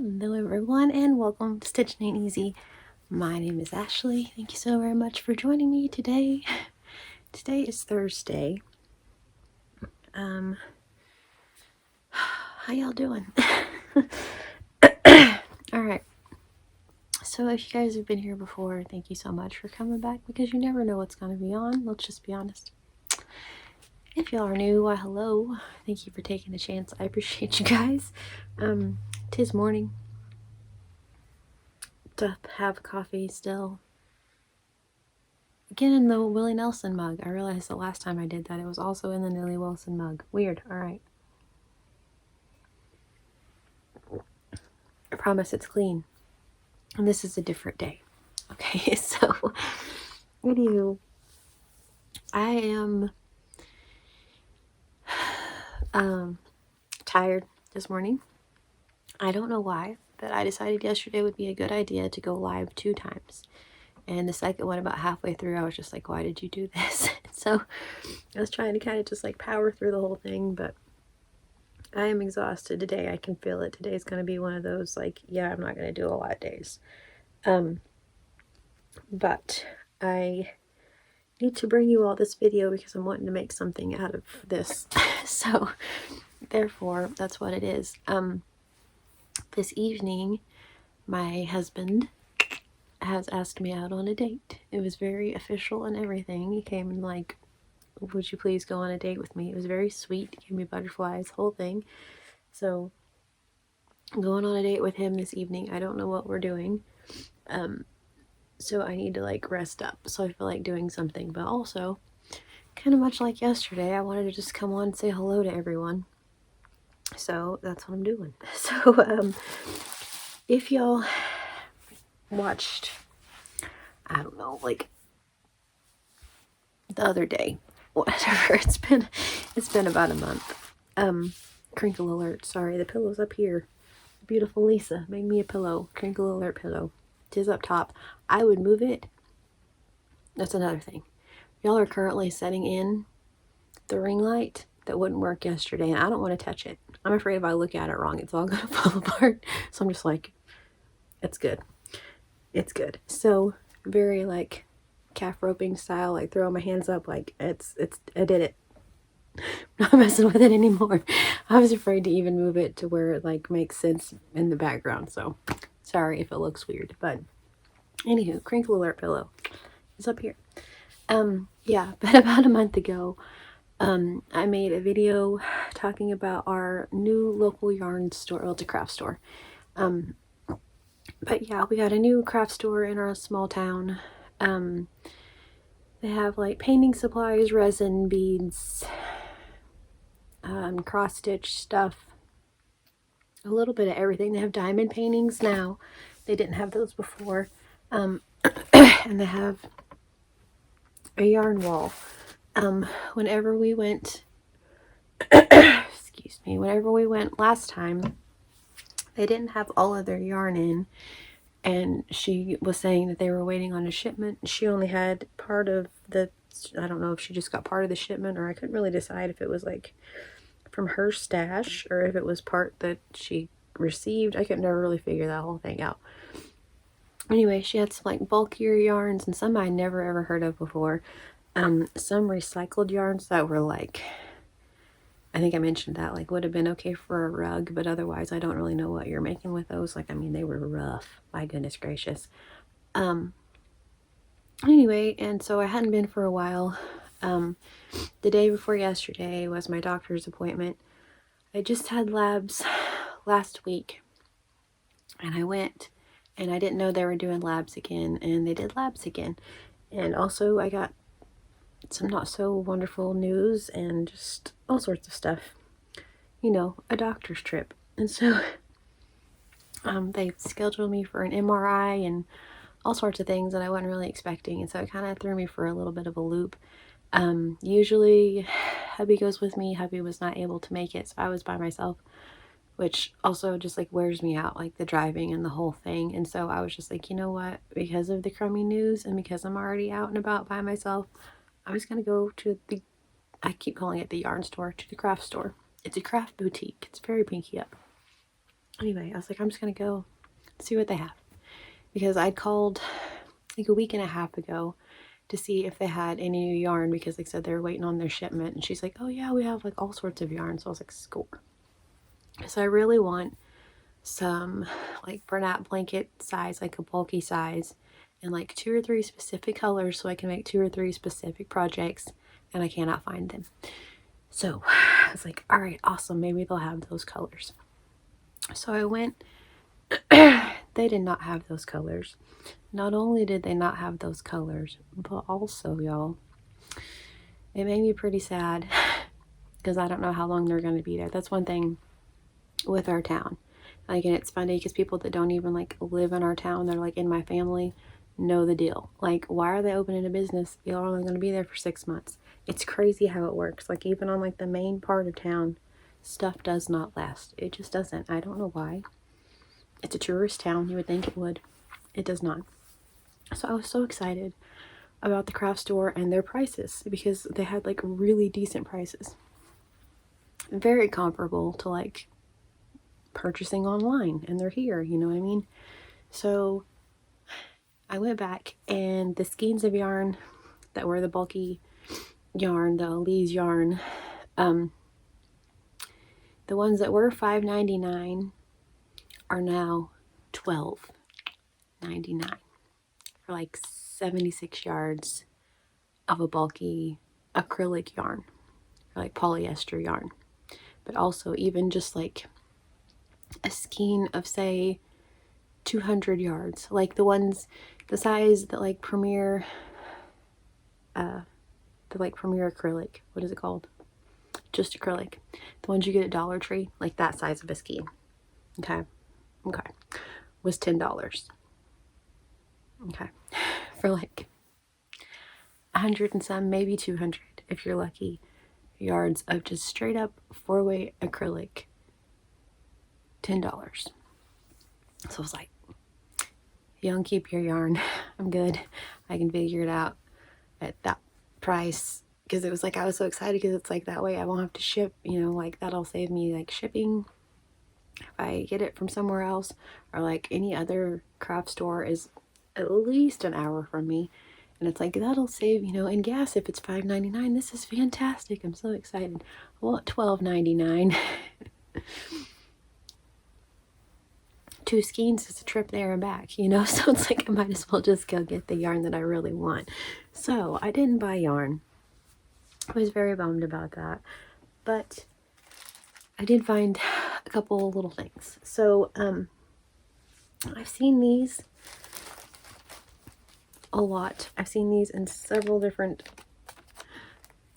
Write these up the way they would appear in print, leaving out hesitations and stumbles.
Hello everyone and welcome to Stitching Ain't Easy. My name is Ashley. Thank you so very much for joining me today. Today is Thursday. How y'all doing? Alright. So if you guys have been here before, thank you so much for coming back because you never know what's going to be on. Let's just be honest. If y'all are new, why hello. Thank you for taking a chance. I appreciate you guys. Tis morning. To have coffee still. Again in the Willie Nelson mug. I realized the last time I did that it was also in the Willie Wilson mug. Weird. Alright. I promise it's clean. And this is a different day. Okay, so anywho, I am tired this morning. I don't know why, but I decided yesterday would be a good idea to go live 2 times. And the second one, about halfway through, I was just like, why did you do this? So I was trying to kind of just like power through the whole thing, but I am exhausted today. I can feel it. Today's going to be one of those like, yeah, I'm not going to do a lot of days. But I need to bring you all this video because I'm wanting to make something out of this. So therefore, that's what it is. This evening, my husband has asked me out on a date. It was very official and everything. He came and like, would you please go on a date with me? It was very sweet. He gave me butterflies, whole thing. So I'm going on a date with him this evening. I don't know what we're doing. So I need to like rest up. So I feel like doing something, but also kind of much like yesterday, I wanted to just come on and say hello to everyone. So that's what I'm doing. So if y'all watched, I don't know, like the other day, whatever, it's been about a month. Crinkle alert, sorry, the pillow's up here. Beautiful Lisa made me a pillow, crinkle alert pillow. Tis up top. I would move it. That's another thing. Y'all are currently setting in the ring light that wouldn't work yesterday, and I don't want to touch it. I'm afraid if I look at it wrong, it's all gonna fall apart. So I'm just like, it's good. It's good. So very like calf roping style, like throwing my hands up, like it's I did it. I'm not messing with it anymore. I was afraid to even move it to where it like makes sense in the background. So sorry if it looks weird, but anywho, crinkle alert pillow is up here. Yeah, but about a month ago, I made a video talking about our new local yarn store. Well, it's a craft store. But yeah, we got a new craft store in our small town. They have like painting supplies, resin, beads, cross stitch stuff, a little bit of everything. They have diamond paintings now. They didn't have those before. And they have a yarn wall. Whenever we went, excuse me, whenever we went last time, they didn't have all of their yarn in, and she was saying that they were waiting on a shipment. She only had part of the, I don't know if she just got part of the shipment, or I couldn't really decide if it was like from her stash or if it was part that she received. I could never really figure that whole thing out. Anyway, she had some like bulkier yarns and some I never ever heard of before. Some recycled yarns that were like, I think I mentioned that, like would have been okay for a rug, but otherwise I don't really know what you're making with those. Like, I mean, they were rough. My goodness gracious. Anyway, and so I hadn't been for a while. The day before yesterday was my doctor's appointment. I just had labs last week, and I went, and I didn't know they were doing labs again, and they did labs again. And also I got some not so wonderful news and just all sorts of stuff. You know, a doctor's trip. And so they scheduled me for an MRI and all sorts of things that I wasn't really expecting, and so it kind of threw me for a little bit of a loop. Usually hubby goes with me. Hubby was not able to make it, so I was by myself, which also just like wears me out, like the driving and the whole thing. And so I was just like, you know what, because of the crummy news and because I'm already out and about by myself, I'm just gonna go to the, I keep calling it the yarn store, to the craft store. It's a craft boutique. It's very pinky up. Anyway, I was like, I'm just gonna go see what they have, because I'd called like a week and a half ago to see if they had any new yarn, because they said they were waiting on their shipment. And she's like, oh yeah, we have like all sorts of yarn. So I was like, score. So I really want some like Bernat blanket size, like a bulky size, and like 2 or 3 specific colors so I can make 2 or 3 specific projects, and I cannot find them. So I was like, all right, awesome, maybe they'll have those colors. So I went. They did not have those colors. Not only did they not have those colors, but also, y'all, it made me pretty sad because I don't know how long they're going to be there. That's one thing with our town. Like, and it's funny because people that don't even like live in our town, they're like in my family, know the deal. Like, why are they opening a business? Y'all are only going to be there for 6 months. It's crazy how it works. Like, even on like the main part of town, stuff does not last. It just doesn't. I don't know why. It's a tourist town. You would think it would. It does not. So I was so excited about the craft store and their prices, because they had like really decent prices. Very comparable to like purchasing online, and they're here, you know what I mean? So I went back, and the skeins of yarn that were the bulky yarn, the Lee's yarn, the ones that were $5.99 are now $12.99 for like 76 yards of a bulky acrylic yarn, or like polyester yarn. But also even just like a skein of, say, 200 yards, like the ones, the size that like Premier, the like Premier acrylic, what is it called? Just acrylic. The ones you get at Dollar Tree, like that size of a skein. Okay. Was $10. Okay. For like 100 and some, maybe 200 if you're lucky, yards of just straight up 4-way acrylic. $10. So I was like, you don't keep your yarn. I'm good. I can figure it out at that price. Because it was like, I was so excited because it's like that way I won't have to ship, you know, like that'll save me like shipping if I get it from somewhere else, or like any other craft store is at least an hour from me. And it's like, that'll save, you know, and gas if it's $5.99. This is fantastic. I'm so excited. I want $12.99. 2 skeins is a trip there and back, you know? So it's like, I might as well just go get the yarn that I really want. So I didn't buy yarn. I was very bummed about that. But I did find a couple little things. So I've seen these a lot. I've seen these in several different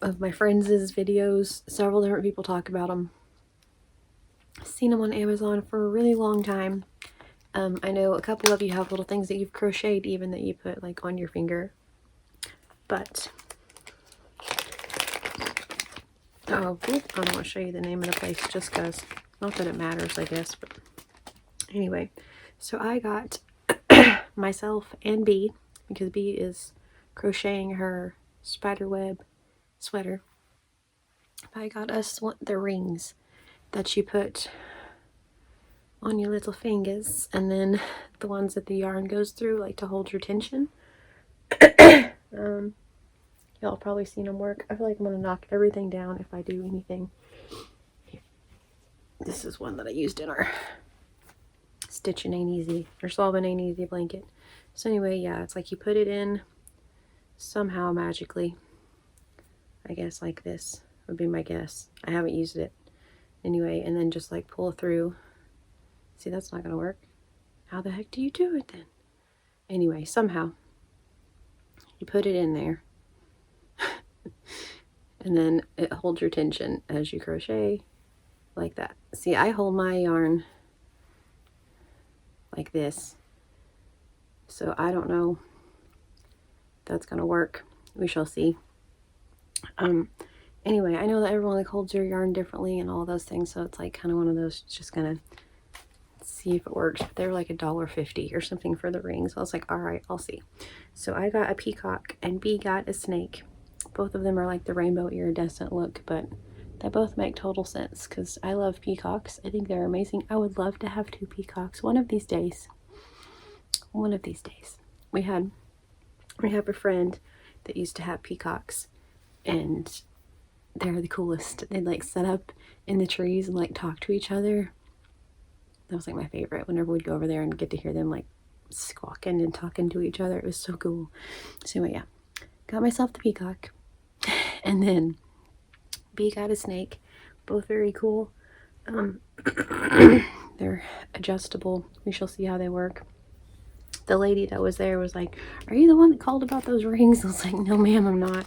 of my friends' videos. Several different people talk about them. I've seen them on Amazon for a really long time. I know a couple of you have little things that you've crocheted even that you put like on your finger. But I don't want to show you the name of the place just because, not that it matters, I guess, but anyway. So I got myself and B, because B is crocheting her spiderweb sweater. I got us the rings that you put on your little fingers, and then the ones that the yarn goes through, like to hold your tension. Y'all probably seen them work. I feel like I'm gonna knock everything down if I do anything. This is one that I used in our Stitching Ain't Easy, or Solving Ain't Easy blanket. So anyway, yeah, it's like you put it in somehow magically. I guess like this would be my guess. I haven't used it. Anyway, and then just like pull through. See, that's not gonna work. How the heck do you do it then? Anyway, somehow you put it in there. And then it holds your tension as you crochet like that. See, I hold my yarn like this. So I don't know if that's gonna work. We shall see. Anyway, I know that everyone like holds your yarn differently and all those things, so it's like kind of one of those, just gonna see if it works. But they were like $1.50 or something for the rings. So I was like, all right, I'll see. So I got a peacock and B got a snake. Both of them are like the rainbow iridescent look, but They both make total sense because I love peacocks. I think they're amazing. I would love to have 2 peacocks one of these days. One of these days. We have a friend that used to have peacocks, and they're the coolest. They'd like set up in the trees and like talk to each other. That was like my favorite. Whenever we'd go over there and get to hear them like squawking and talking to each other, it was so cool. So anyway, yeah, got myself the peacock, and then B got a snake. Both very cool. They're adjustable. We shall see how they work. The lady that was there was like, "Are you the one that called about those rings?" I was like, "No, ma'am, I'm not."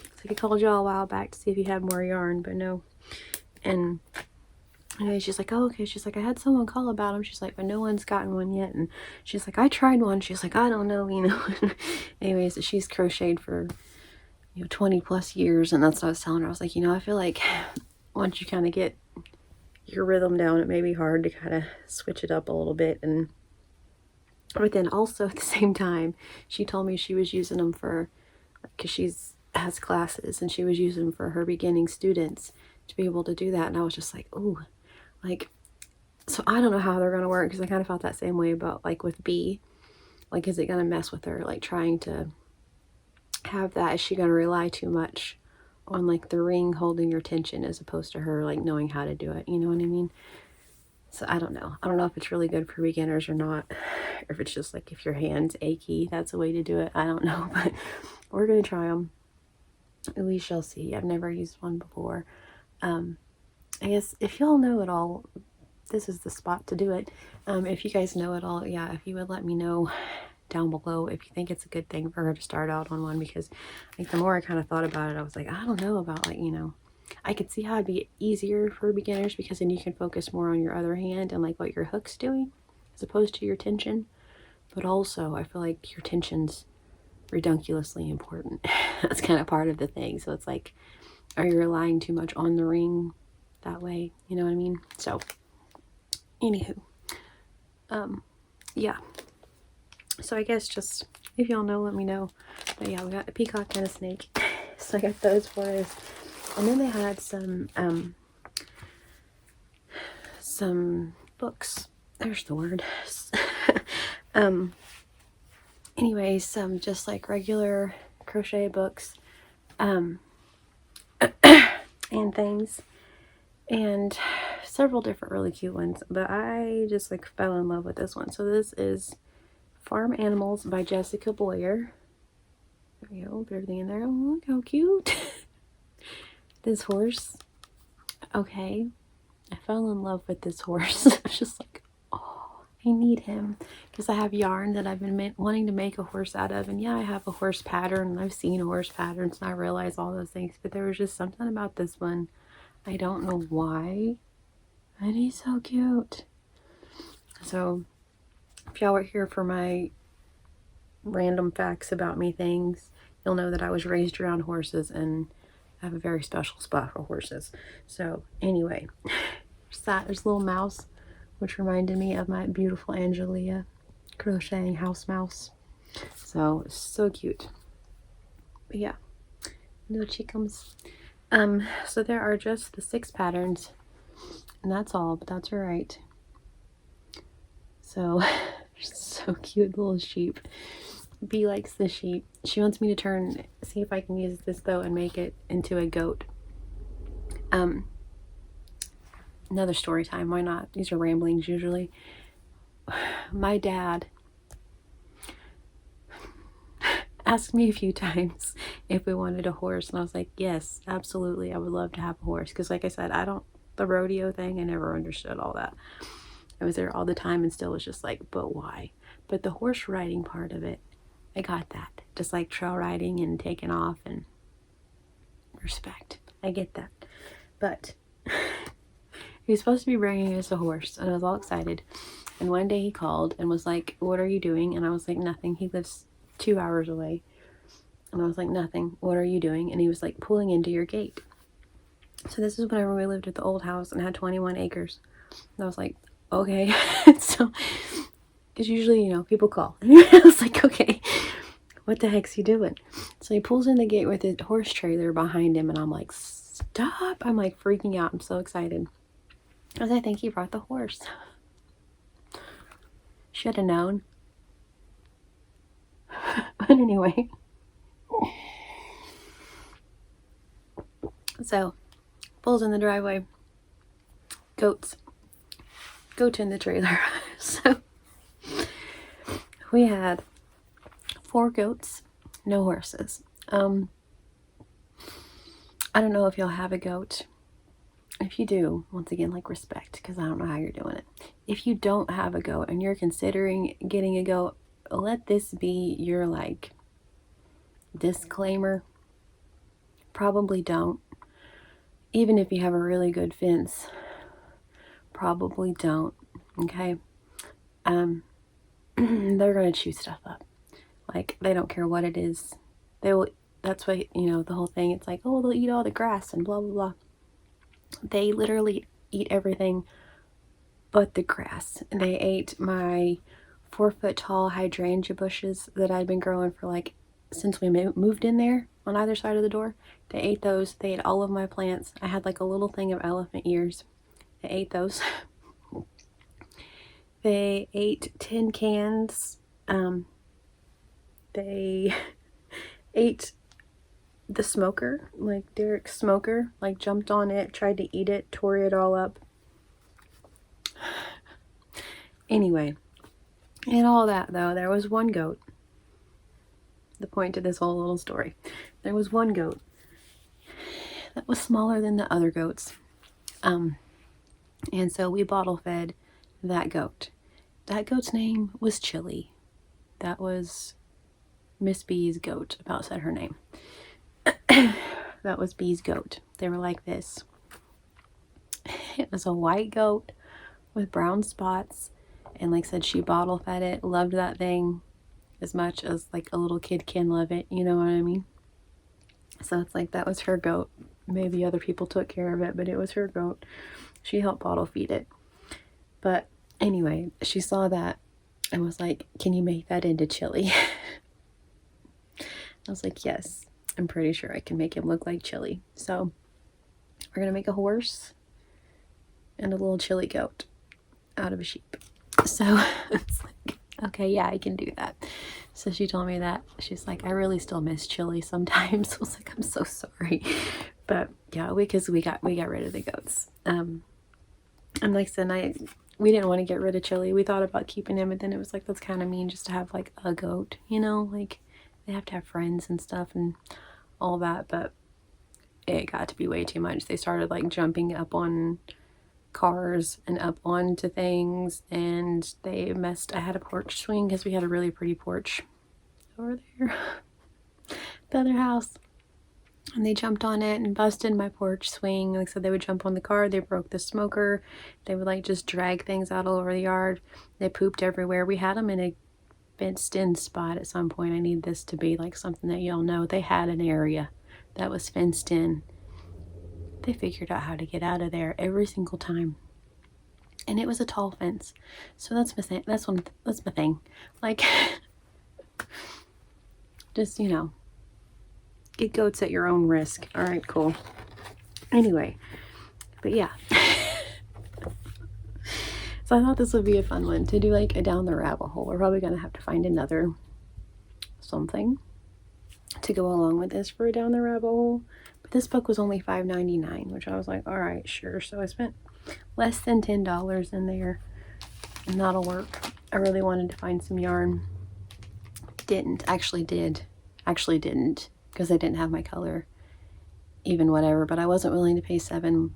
It's like, "I called y'all a while back to see if you had more yarn, but no." And anyway, she's like, "Oh, okay." She's like, "I had someone call about them." She's like, "But no one's gotten one yet." And she's like, "I tried one." She's like, "I don't know, you know." Anyways, she's crocheted for 20 plus years, and that's what I was telling her. I was like, I feel like once you kind of get your rhythm down, it may be hard to kind of switch it up a little bit. But then also at the same time, she told me she was using them for, because has classes, and she was using them for her beginning students to be able to do that. And I was just like, ooh, like, so I don't know how they're going to work, because I kind of felt that same way about like with B. Like, is it going to mess with her? Like trying to have that, is she going to rely too much on like the ring holding your tension as opposed to her like knowing how to do it? You know what I mean? So I don't know. I don't know if it's really good for beginners or not. Or if it's just like if your hand's achy, that's a way to do it. I don't know. But we're going to try them. We shall see. I've never used one before. I guess if y'all know it all, this is the spot to do it. If you guys know it all, yeah, if you would let me know down below if you think it's a good thing for her to start out on one. Because like the more I kind of thought about it, I was like, I don't know about like, I could see how it'd be easier for beginners, because then you can focus more on your other hand and like what your hook's doing as opposed to your tension. But also I feel like your tension's redunculously important. That's kind of part of the thing. So it's like, are you relying too much on the ring that way? You know what I mean? So anywho, yeah. So I guess just if y'all know, let me know. But yeah, we got a peacock and a snake. So I got those for us. And then they had some books. There's the word. Anyways, some just like regular crochet books, and things, and several different really cute ones. But I just like fell in love with this one. So this is Farm Animals by Jessica Boyer. There we go. Put everything in there. Oh, look how cute. This horse. Okay. I fell in love with this horse. I was just like, oh, I need him. Because I have yarn that I've been wanting to make a horse out of. And yeah, I have a horse pattern. And I've seen horse patterns. And I realize all those things. But there was just something about this one. I don't know why. And he's so cute. So, if y'all were here for my random facts about me things, you'll know that I was raised around horses. And I have a very special spot for horses. So, anyway. There's a little mouse, which reminded me of my beautiful Angelia crocheting house mouse. So cute. But yeah, no chickums. So there are just the 6 patterns, and that's all, but that's all right. So cute little sheep. B likes the sheep. She wants me to see if I can use this though and make it into a goat. Another story time, why not? These are ramblings usually. My dad asked me a few times if we wanted a horse, and I was like, yes, absolutely, I would love to have a horse. Because like I said, the rodeo thing, I never understood all that. I was there all the time and still was just like, but why? But the horse riding part of it, I got that. Just like trail riding and taking off, and respect. I get that. But he was supposed to be bringing us a horse, and I was all excited. And one day he called and was like, what are you doing? And I was like, nothing. He lives 2 hours away. And I was like, nothing. What are you doing? And he was like, pulling into your gate. So this is whenever we lived at the old house and had 21 acres. And I was like, okay. So, because usually, people call. I was like, okay, what the heck's he doing? So he pulls in the gate with his horse trailer behind him, and I'm like, stop. I'm like freaking out. I'm so excited. Because I think he brought the horse. Should have known. But anyway. So, pulls in the driveway. Goats. Goat in the trailer. So, we had 4 goats, no horses. I don't know if y'all have a goat. If you do, once again, like, respect, because I don't know how you're doing it. If you don't have a goat and you're considering getting a goat, let this be your, like, disclaimer. Probably don't. Even if you have a really good fence, probably don't. Okay? They're gonna chew stuff up. Like, they don't care what it is. They will. That's why, you know, the whole thing, it's like, oh, they'll eat all the grass and blah blah blah. They literally eat everything but the grass. They ate my 4-foot tall hydrangea bushes that I'd been growing for, like, since we moved in there on either side of the door. They ate those. They ate all of my plants. I had like a little thing of elephant ears. They ate those. They ate tin cans. They ate the smoker, like Derek's smoker, like jumped on it, tried to eat it, tore it all up. Anyway, and all that though, there was one goat. The point to this whole little story. There was one goat that was smaller than the other goats. And so we bottle fed that goat. That goat's name was Chili. That was Miss B's goat. About said her name. That was B's goat. They were like this. It was a white goat with brown spots. And like I said, she bottle fed it. Loved that thing as much as like a little kid can love it. You know what I mean? So it's like that was her goat. Maybe other people took care of it, but it was her goat. She helped bottle feed it. But anyway, she saw that and was like, can you make that into Chili? I was like, yes, I'm pretty sure I can make him look like Chili. So we're going to make a horse and a little Chili goat out of a sheep. So it's like, okay, yeah, I can do that. So she told me that. She's like, I really still miss Chili sometimes. I was like, I'm so sorry. But yeah, because we got rid of the goats. And like I said, we didn't want to get rid of Chili. We thought about keeping him, but then it was like, that's kind of mean just to have like a goat, you know, like they have to have friends and stuff and all that. But it got to be way too much. They started like jumping up on cars and up onto things, and they messed. I had a porch swing because we had a really pretty porch over there, the other house. And they jumped on it and busted my porch swing. Like I said, they would jump on the car. They broke the smoker. They would like just drag things out all over the yard. They pooped everywhere. We had them in a fenced-in spot at some point. I need this to be like something that y'all know. They had an area that was fenced in. They figured out how to get out of there every single time. And it was a tall fence. So that's my thing. That's my thing. Like, just, you know, get goats at your own risk. All right, cool. Anyway, but yeah. So I thought this would be a fun one to do, like a down the rabbit hole. We're probably going to have to find another something to go along with this for a down the rabbit hole. But this book was only $5.99, which I was like, all right, sure. So I spent less than $10 in there, and that'll work. I really wanted to find some yarn. Actually didn't, because I didn't have my color, even whatever, but I wasn't willing to pay $7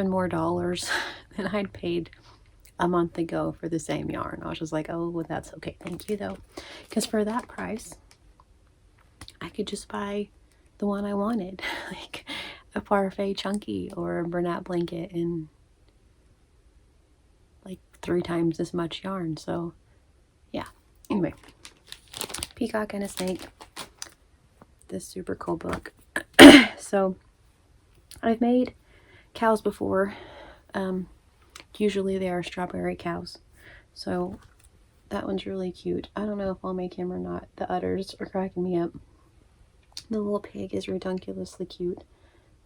more than I'd paid a month ago for the same yarn. I was just like, oh, well, that's okay. Thank you, though. Because for that price, I could just buy the one I wanted, like a Parfait Chunky or a Bernat blanket, and like 3 times as much yarn. So, yeah. Anyway, Peacock and a Snake. This super cool book. So, I've made cows before. Usually they are strawberry cows. So that one's really cute. I don't know if I'll make him or not. The udders are cracking me up. The little pig is ridiculously cute.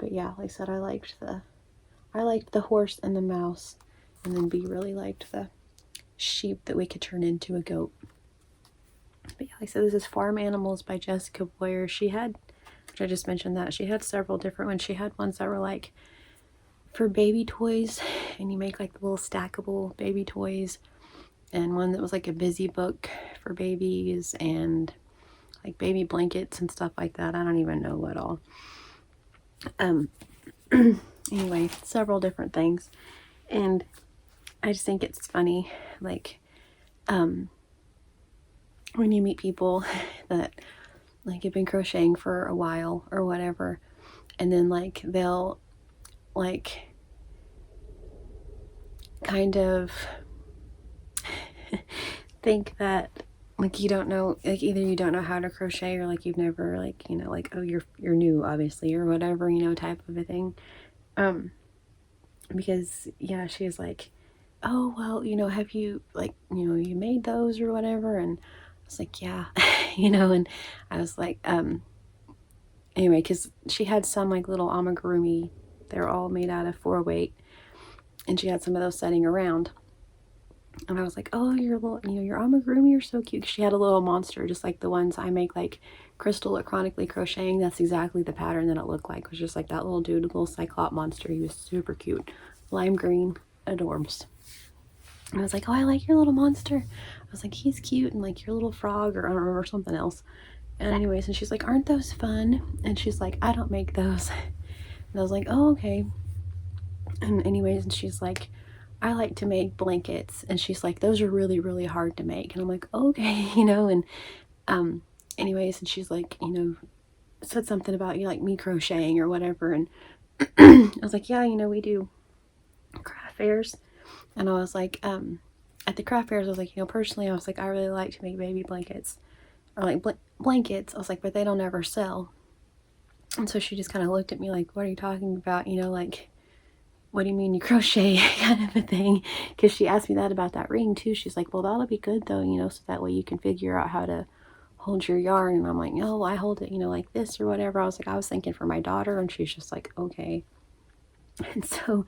But yeah, like I said, I liked the horse and the mouse, and then B really liked the sheep that we could turn into a goat. But yeah, like I said, this is Farm Animals by Jessica Boyer. She had, which I just mentioned that, she had several different ones. She had ones that were like for baby toys, and you make like the little stackable baby toys, and one that was like a busy book for babies, and like baby blankets and stuff like that. I don't even know what all. Anyway, several different things. And I just think it's funny, like, when you meet people that like have been crocheting for a while or whatever, and then like they'll like kind of think that like you don't know, like either you don't know how to crochet, or like you've never, like, you know, like, oh, you're new obviously, or whatever, you know, type of a thing. Because yeah, she's like, oh, well, you know, have you, like, you know, you made those or whatever? And I was like, yeah. You know, and I was like, anyway, because she had some like little amigurumi, they're all made out of 4-weight, and she had some of those setting around, and I was like, oh, your little, you know, your amigurumi are so cute. She had a little monster, just like the ones I make, like Crystal at Chronically Crocheting. That's exactly the pattern that it looked like. It was just like that little dude, a little cyclop monster. He was super cute, lime green, adorbs. And I was like, oh, I like your little monster. I was like, he's cute, and like your little frog, or I don't remember, something else. And anyways, and she's like, aren't those fun? And she's like, I don't make those. And I was like, oh, okay. And anyways, and she's like, I like to make blankets. And she's like, those are really, really hard to make. And I'm like, okay, you know. And anyways, and she's like, you know, said something about, you like me crocheting or whatever. And I was like, yeah, you know, we do craft fairs. And I was like, at the craft fairs, I was like, you know, personally, I was like, I really like to make baby blankets, or like blankets. I was like, but they don't ever sell. And so she just kind of looked at me like, what are you talking about? You know, like, what do you mean you crochet, kind of a thing? Because she asked me that about that ring too. She's like, well, that'll be good though, you know, so that way you can figure out how to hold your yarn. And I'm like, no, I hold it, you know, like this or whatever. I was like, I was thinking for my daughter. And she's just like, okay. And so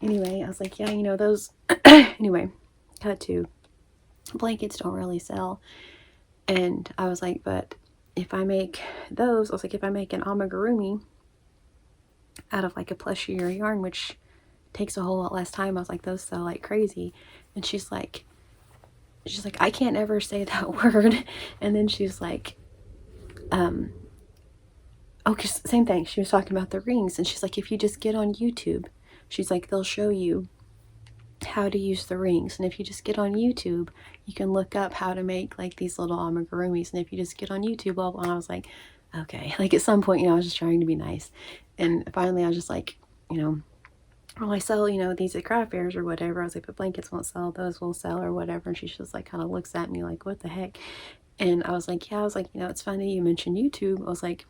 anyway, I was like, yeah, you know, those, anyway, cut to, blankets don't really sell. And I was like, but if I make those, I was like, if I make an amigurumi out of like a plushier yarn, which takes a whole lot less time, I was like, those sell like crazy. And she's like, I can't ever say that word. And then she's like, oh, cause same thing. She was talking about the rings, and she's like, if you just get on YouTube, she's like, they'll show you how to use the rings. And if you just get on YouTube, you can look up how to make like these little amigurumis. And if you just get on YouTube, blah, blah. And I was like, okay. Like at some point, you know, I was just trying to be nice. And finally I was just like, you know, well, I sell, you know, these at craft fairs or whatever. I was like, but blankets won't sell, those will sell or whatever. And she just like kind of looks at me like, what the heck? And I was like, yeah, I was like, you know, it's funny you mentioned YouTube. I was like,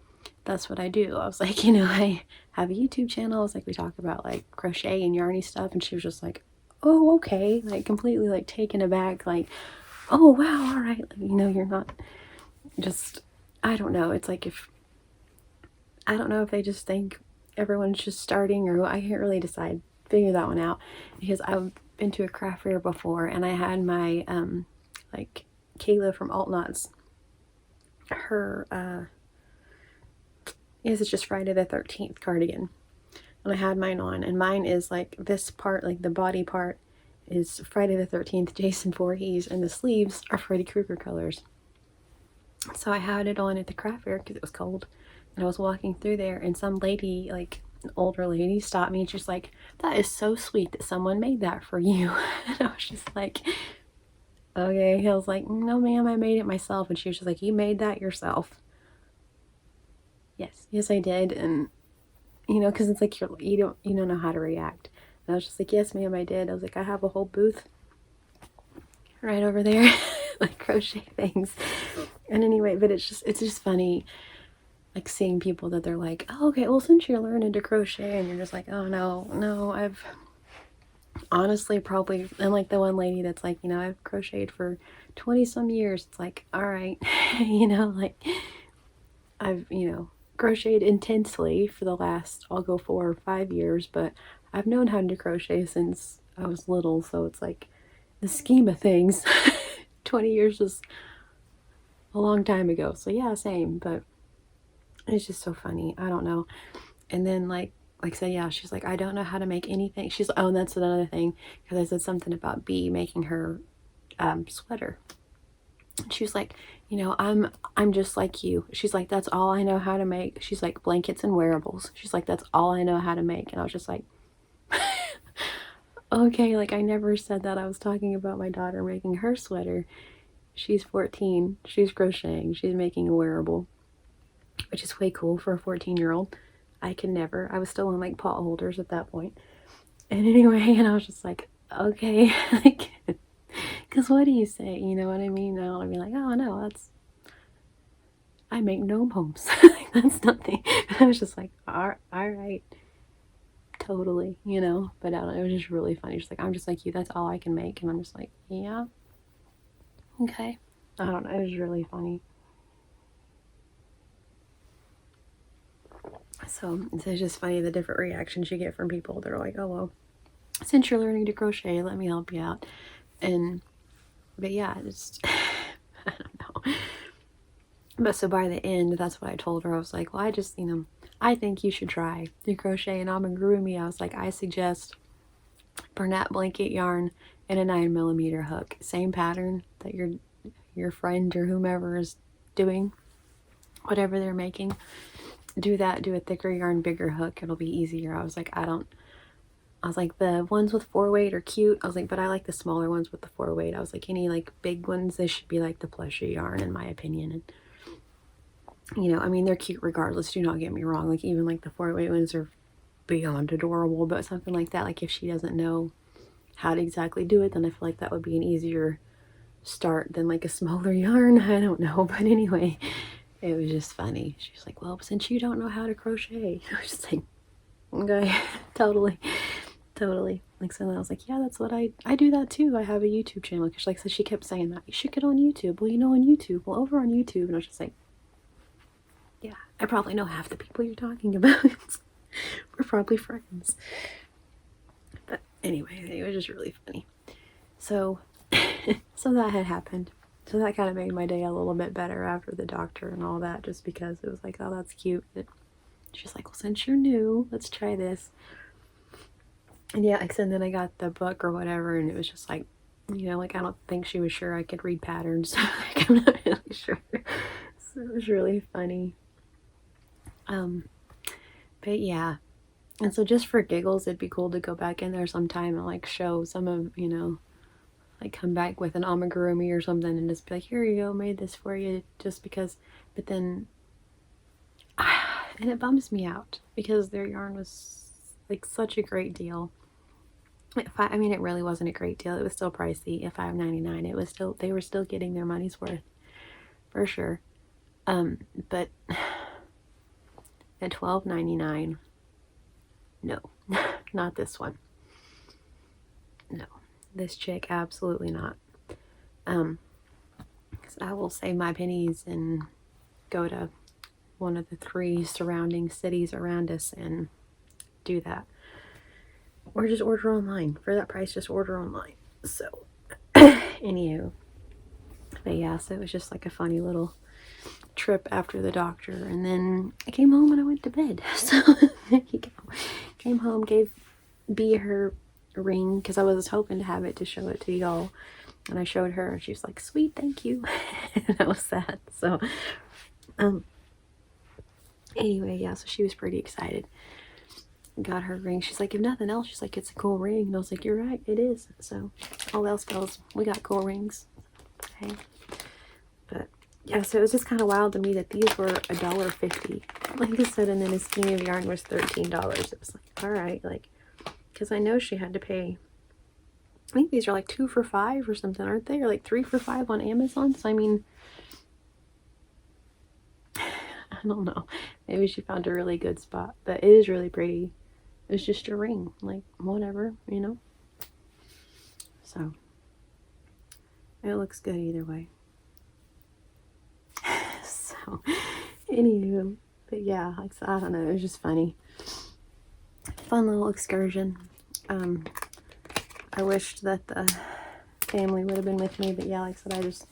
that's what I do. I was like, you know, I have a YouTube channel. I was like, we talk about like crochet and yarny stuff. And she was just like, oh, okay. Like completely like taken aback. Like, oh, wow. All right. Like, you know, you're not just, I don't know. It's like I don't know if they just think everyone's just starting, or I can't really figure that one out, because I've been to a craft fair before, and I had my, like Kayla from Alt Knots, her, yes, it's just Friday the 13th cardigan. And I had mine on, and mine is like this part, like the body part is Friday the 13th, Jason Voorhees, and the sleeves are Freddy Krueger colors. So I had it on at the craft fair because it was cold, and I was walking through there, and some lady, like an older lady, stopped me, and she's like, that is so sweet that someone made that for you. And I was just like, okay. I was like, no ma'am, I made it myself. And she was just like, you made that yourself? Yes I did. And you know, because it's like you don't know how to react. And I was just like, yes ma'am, I did. I was like, I have a whole booth right over there, like crochet things. And anyway, but it's just funny, like seeing people that they're like, oh, okay, well, since you're learning to crochet, and you're just like, oh no, I've honestly probably, and like the one lady that's like, you know, I've crocheted for 20 some years. It's like, all right, you know, like I've, you know, crocheted intensely for the last, I'll go 4 or 5 years, but I've known how to crochet since I was little, so it's like, the scheme of things, 20 years is a long time ago. So yeah, same, but it's just so funny. I don't know. And then like I said, yeah, she's like, I don't know how to make anything. She's, oh, and that's another thing, because I said something about B making her sweater. She was like, you know, I'm just like you. She's like, that's all I know how to make. She's like, blankets and wearables. She's like, that's all I know how to make. And I was just like, okay, like I never said that. I was talking about my daughter making her sweater. She's 14. She's crocheting. She's making a wearable, which is way cool for a 14-year-old. I could never. I was still in like pot holders at that point. And anyway, and I was just like, okay, like, because what do you say? You know what I mean? I don't want to be like, oh no, I make gnome homes. That's nothing. I was just like, all right, totally, you know. But I don't know, it was just really funny. She's like, I'm just like you. That's all I can make. And I'm just like, yeah, okay. I don't know. It was really funny. So it's just funny the different reactions you get from people. They're like, oh, well, since you're learning to crochet, let me help you out. But yeah, it's, I don't know. But so by the end, that's what I told her. I was like, well, I just, you know, I think you should try to crochet an amigurumi. I was like, I suggest Bernat blanket yarn and a 9mm hook. Same pattern that your friend or whomever is doing, whatever they're making. Do that, do a thicker yarn, bigger hook. It'll be easier. I was like, the ones with 4-weight are cute. I was like, but I like the smaller ones with the 4-weight. I was like, any like big ones, they should be like the plushy yarn in my opinion. And you know, I mean, they're cute regardless. Do not get me wrong. Like even like the 4-weight ones are beyond adorable, but something like that, like if she doesn't know how to exactly do it, then I feel like that would be an easier start than like a smaller yarn. I don't know, but anyway, it was just funny. She's like, well, since you don't know how to crochet, I was just like, okay, totally. Like, so then I was like, yeah, that's what I do that too. I have a YouTube channel. Cause like, so she kept saying that you should get on YouTube. Well, you know, on YouTube, well, over on YouTube. And I was just like, yeah, I probably know half the people you're talking about. We're probably friends. But anyway, it was just really funny. So, so that had happened. So that kind of made my day a little bit better after the doctor and all that, just because it was like, oh, that's cute. She's like, well, since you're new, let's try this. And yeah, and then I got the book or whatever, and it was just like, you know, like I don't think she was sure I could read patterns. Like, I'm not really sure. So it was really funny. But yeah. And so just for giggles, it'd be cool to go back in there sometime and like show some of, you know, like come back with an amigurumi or something and just be like, here you go, made this for you, just because. But then, and it bums me out because their yarn was like such a great deal. I mean, it really wasn't a great deal. It was still pricey at $5.99. It was still, they were still getting their money's worth for sure. But at $12.99, no, not this one. No, this chick, absolutely not. 'Cause I will save my pennies and go to one of the 3 surrounding cities around us and do that. Or just order online. For that price, just order online. So, anywho. But yeah, so it was just like a funny little trip after the doctor. And then I came home and I went to bed. So, there you go. Came home, gave B her ring, because I was hoping to have it to show it to y'all. And I showed her, and she was like, sweet, thank you. And I was sad. So, anyway, yeah, so she was pretty excited. Got her ring. She's like, if nothing else, she's like, it's a cool ring. And I was like, you're right, it is. So all else fails, we got cool rings. Okay. But yeah, so it was just kind of wild to me that these were $1.50. Like I said, and then a skein of yarn was $13. It was like, all right, like, because I know she had to pay, I think these are like 2 for $5 or something, aren't they? Or like 3 for $5 on Amazon. So I mean, I don't know. Maybe she found a really good spot, but it is really pretty. It's just a ring, like whatever, you know. So it looks good either way. So anywho, But yeah, like, I don't know, it was just funny. Fun little excursion. I wished that the family would have been with me, but yeah, like I said, I just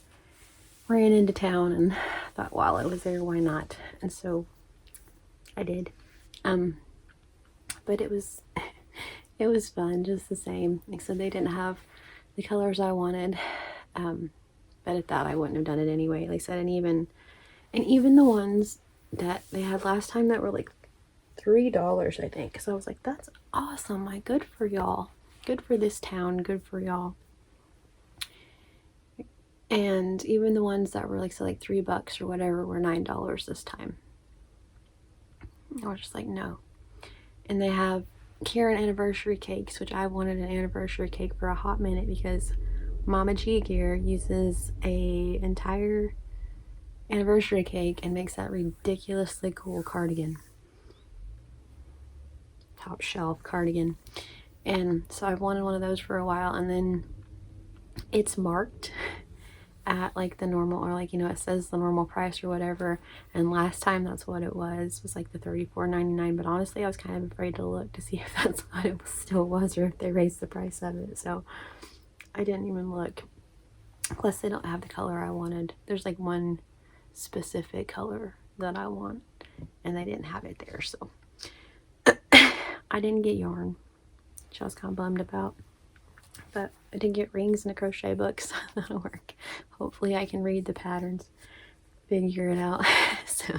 ran into town and thought while I was there, why not? And so I did. But it was fun just the same. Like I said, they didn't have the colors I wanted. But at that, I wouldn't have done it anyway. Like I said, and even the ones that they had last time that were like $3, I think. So I was like, that's awesome. Like, good for y'all. Good for this town. Good for y'all. And even the ones that were like, so like $3 or whatever were $9 this time. I was just like, no. And they have Karen anniversary cakes, which I wanted an anniversary cake for a hot minute because Mama G Gear uses a entire anniversary cake and makes that ridiculously cool cardigan. Top shelf cardigan. And so I've wanted one of those for a while, and then it's marked at like the normal, or like, you know, it says the normal price or whatever, and last time that's what it was like the $34.99. But honestly, I was kind of afraid to look to see if that's what it still was or if they raised the price of it, so I didn't even look. Plus they don't have the color I wanted. There's like one specific color that I want and they didn't have it there, so I didn't get yarn, which I was kind of bummed about. But I did get rings and a crochet book, so that'll work. Hopefully I can read the patterns, figure it out. So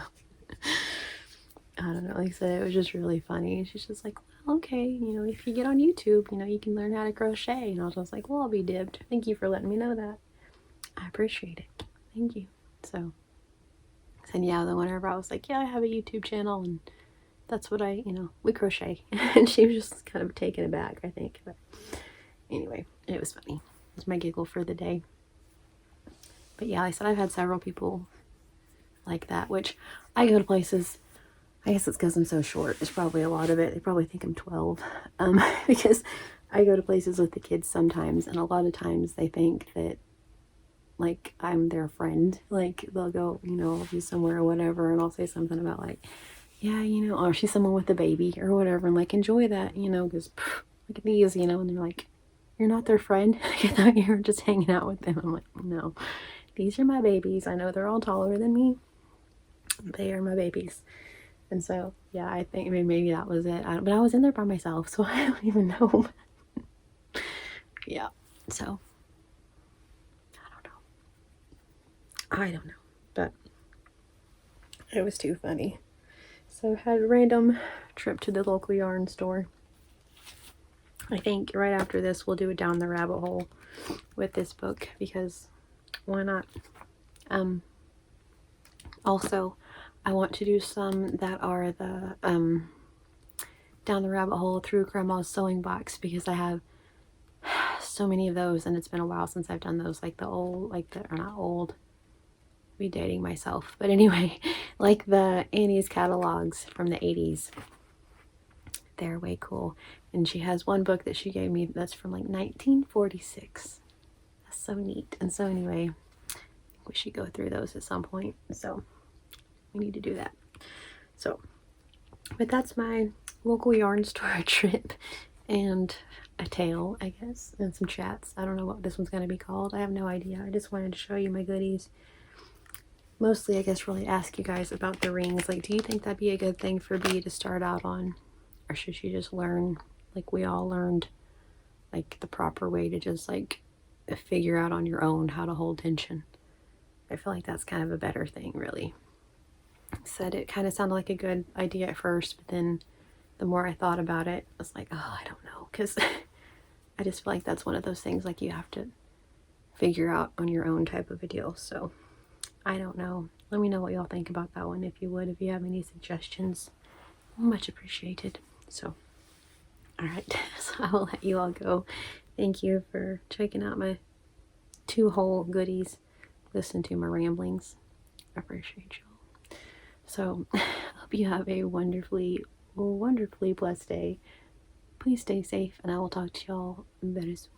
I don't know, like I said, it was just really funny. She's just like, well, okay, you know, if you get on YouTube, you know, you can learn how to crochet. And I was just like, well, I'll be dibbed. Thank you for letting me know that. I appreciate it. Thank you. So then yeah, then whenever I was like, yeah, I have a YouTube channel and that's what I, you know, we crochet. And she was just kind of taken aback, I think. But anyway, it was funny. It was my giggle for the day. But yeah, like I said, I've had several people like that, which I go to places, I guess it's because I'm so short. It's probably a lot of it. They probably think I'm 12. Because I go to places with the kids sometimes, and a lot of times they think that like I'm their friend. Like they'll go, you know, I'll be somewhere or whatever, and I'll say something about like, yeah, you know, or she's someone with a baby or whatever, and like, enjoy that, you know, because look at these, you know, and they're like, you're not their friend. I thought you were just hanging out with them. I'm like, no, these are my babies. I know they're all taller than me. They are my babies. And so, yeah, I think maybe that was it. But I was in there by myself, so I don't even know. Yeah, so I don't know, but it was too funny. So I had a random trip to the local yarn store. I think right after this we'll do a down the rabbit hole with this book, because why not? Also, I want to do some that are the down the rabbit hole through Grandma's sewing box, because I have so many of those and it's been a while since I've done those, like the old, like the, or not old, be dating myself, but anyway, like the Annie's catalogs from the 80s. They're way cool. And she has one book that she gave me that's from like 1946. That's so neat. And so anyway, we should go through those at some point, so we need to do that. So, but that's my local yarn store trip and a tale, I guess, and some chats. I don't know what this one's going to be called. I have no idea. I just wanted to show you my goodies. Mostly, I guess, really ask you guys about the rings. Like, do you think that'd be a good thing for Bea to start out on? Or should she just learn, like we all learned, like the proper way to just like figure out on your own how to hold tension? I feel like that's kind of a better thing, really. Said it kind of sounded like a good idea at first, but then the more I thought about it, I was like, oh, I don't know, because I just feel like that's one of those things like you have to figure out on your own type of a deal. So I don't know. Let me know what y'all think about that one, if you would, if you have any suggestions. Much appreciated. So, all right, so I will let you all go. Thank you for checking out my 2 whole goodies. Listen to my ramblings. I appreciate y'all. So, hope you have a wonderfully, wonderfully blessed day. Please stay safe, and I will talk to y'all very soon.